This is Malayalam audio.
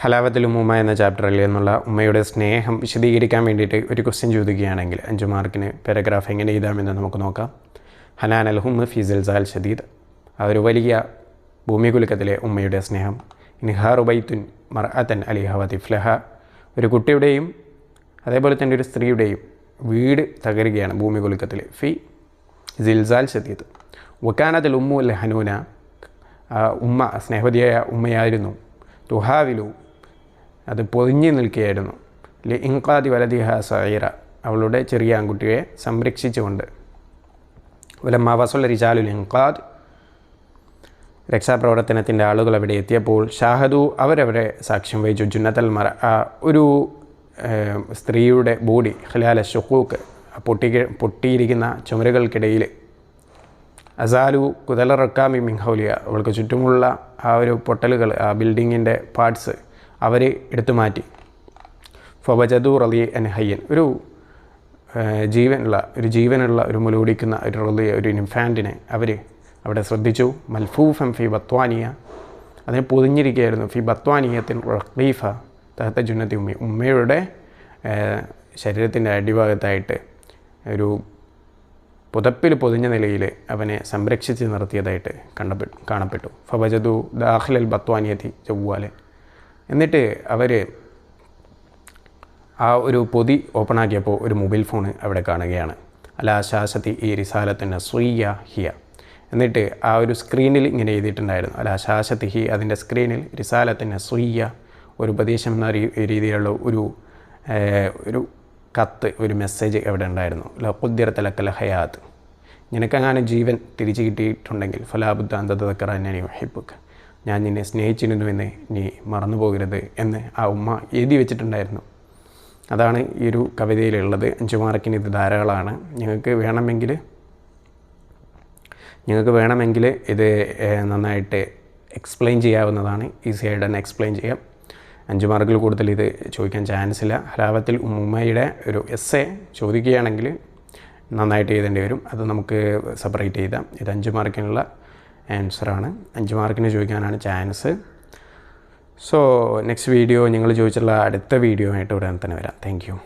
ഹലാവത്തുൽ ഉമ്മൂമ എന്ന ചാപ്റ്ററിൽ നിന്നുള്ള ഉമ്മയുടെ സ്നേഹം വിശദീകരിക്കാൻ വേണ്ടിയിട്ട് ഒരു ക്വസ്റ്റ്യൻ ചോദിക്കുകയാണെങ്കിൽ 5 മാർക്കിന് പാരഗ്രാഫ് എങ്ങനെ എഴുതാമെന്ന് നമുക്ക് നോക്കാം. ഹനാൻ അൽ ഹുമ്മ ഫി സിൽസാൽ ഷദീദ്, ആ ഒരു വലിയ ഭൂമികുലുക്കത്തിലെ ഉമ്മയുടെ സ്നേഹം. നിഹാറു ബൈത്തുൻ മർഅത്തൻ അലിഹ വതിഫ്ലഹ, ഒരു കുട്ടിയുടെയും അതേപോലെ തന്നെ ഒരു സ്ത്രീയുടെയും വീട് തകരുകയാണ് ഭൂമികുലുക്കത്തിൽ. ഫി സിൽസാൽ ഷദീദ്. വക്കാനത്തുൽ ഉമ്മു അൽ ഹനൂന, ഉമ്മ സ്നേഹവതിയായ ഉമ്മയായിരുന്നു. തുഹാവിലു, അത് പൊതിഞ്ഞു നിൽക്കുകയായിരുന്നു. ലി ഇൻഖാദി വലദിഹ സഈറ, അവളുടെ ചെറിയ ആൺകുട്ടിയെ സംരക്ഷിച്ചുകൊണ്ട്. വലമ്മ വസുൽ റിജാലുൽ ഇൻഖാദ്, രക്ഷാപ്രവർത്തനത്തിൻ്റെ ആളുകൾ അവിടെ എത്തിയപ്പോൾ ഷാഹദു, അവരവിടെ സാക്ഷ്യം വഹിച്ചു. ജുന്നത്തൽ മറ, ഒരു സ്ത്രീയുടെ ബോഡി ഖിലാല ഷുഖൂക്ക്, പൊട്ടിയിരിക്കുന്ന ചുമരുകൾക്കിടയിൽ. അസാലു കുതലറക്കാമി മിൻഹൗലിയ, അവൾക്ക് ചുറ്റുമുള്ള ആ ഒരു പൊട്ടലുകൾ, ആ ബിൽഡിങ്ങിൻ്റെ പാർട്സ് അവർ എടുത്തു മാറ്റി. ഫവജദു റലി അൻ ഹയ്യൻ, ഒരു ജീവനുള്ള ഒരു മുലകുടിക്കുന്ന ഒരു റലി, ഒരു ഇൻഫാൻറ്റിനെ അവർ അവിടെ ശ്രദ്ധിച്ചു. മൽഫൂഫൻ ഫി ബത്വാനിയ, അതിനെ പൊതിഞ്ഞിരിക്കുകയായിരുന്നു. ഫി ബത്വാനിയത്തിൻ റഖീഫ തഹത്ത ജുന്നത്തി ഉമ്മി, ഉമ്മയുടെ ശരീരത്തിൻ്റെ അടിഭാഗത്തായിട്ട് ഒരു പുതപ്പിൽ പൊതിഞ്ഞ നിലയിൽ അവനെ സംരക്ഷിച്ച് നിർത്തിയതായിട്ട് കാണപ്പെട്ടു. ഫവജദു ദാഖിലൽ ബത്വാനിയത്തി ചൊവ്വാലെ, എന്നിട്ട് അവർ ആ ഒരു പൊതി ഓപ്പണാക്കിയപ്പോൾ ഒരു മൊബൈൽ ഫോൺ അവിടെ കാണുകയാണ്. അലാ ശാസത്തി ഈ റിസാലത്തിൻ്റെ സുയ്യ ഹിയ, എന്നിട്ട് ആ ഒരു സ്ക്രീനിൽ ഇങ്ങനെ എഴുതിയിട്ടുണ്ടായിരുന്നു. അലാ ശാസത്തി ഹി, അതിൻ്റെ സ്ക്രീനിൽ റിസാലത്തിൻ്റെ സുയ്യ, ഒരു ഉപദേശം എന്ന രീതിയിലുള്ള ഒരു കത്ത്, ഒരു മെസ്സേജ് അവിടെ ഉണ്ടായിരുന്നു. ലഖുദ്ദിറത്തലക്കല ഹയാത്ത്, നിനക്കങ്ങനെ ജീവൻ തിരിച്ചു കിട്ടിയിട്ടുണ്ടെങ്കിൽ ഫലാബുദ്ധ അന്തതക്കറ എന്നെ വഹിപ്പുക്ക്, ഞാൻ നിന്നെ സ്നേഹിച്ചിരുന്നുവെന്ന് നീ മറന്നു പോകരുത് എന്ന് ആ ഉമ്മ എഴുതി വെച്ചിട്ടുണ്ടായിരുന്നു. അതാണ് ഈ ഒരു കവിതയിലുള്ളത്. 5 മാർക്കിന് ഇത് ധാരാളമാണ്. നിങ്ങൾക്ക് വേണമെങ്കിൽ ഇത് നന്നായിട്ട് എക്സ്പ്ലെയിൻ ചെയ്യാവുന്നതാണ്. ഈസി ആയിട്ട് തന്നെ എക്സ്പ്ലെയിൻ ചെയ്യാം. 5 മാർക്കിൽ കൂടുതൽ ഇത് ചോദിക്കാൻ ചാൻസ് ഇല്ല. ഹലാവത്തുൽ ഉമ്മയുടെ ഒരു എസ്സേ ചോദിക്കുകയാണെങ്കിൽ നന്നായിട്ട് എഴുതേണ്ടി വരും. അത് നമുക്ക് സെപ്പറേറ്റ് ചെയ്താം. ഇത് 5 മാർക്കിനുള്ള ആൻസറാണ്. 5 മാർക്കിന് ചോദിക്കാനാണ് ചാൻസ്. സോ നെക്സ്റ്റ് വീഡിയോ നിങ്ങൾ ചോദിച്ചിട്ടുള്ള അടുത്ത വീഡിയോ ആയിട്ട് ഉടൻ തന്നെ വരാം. Thank you.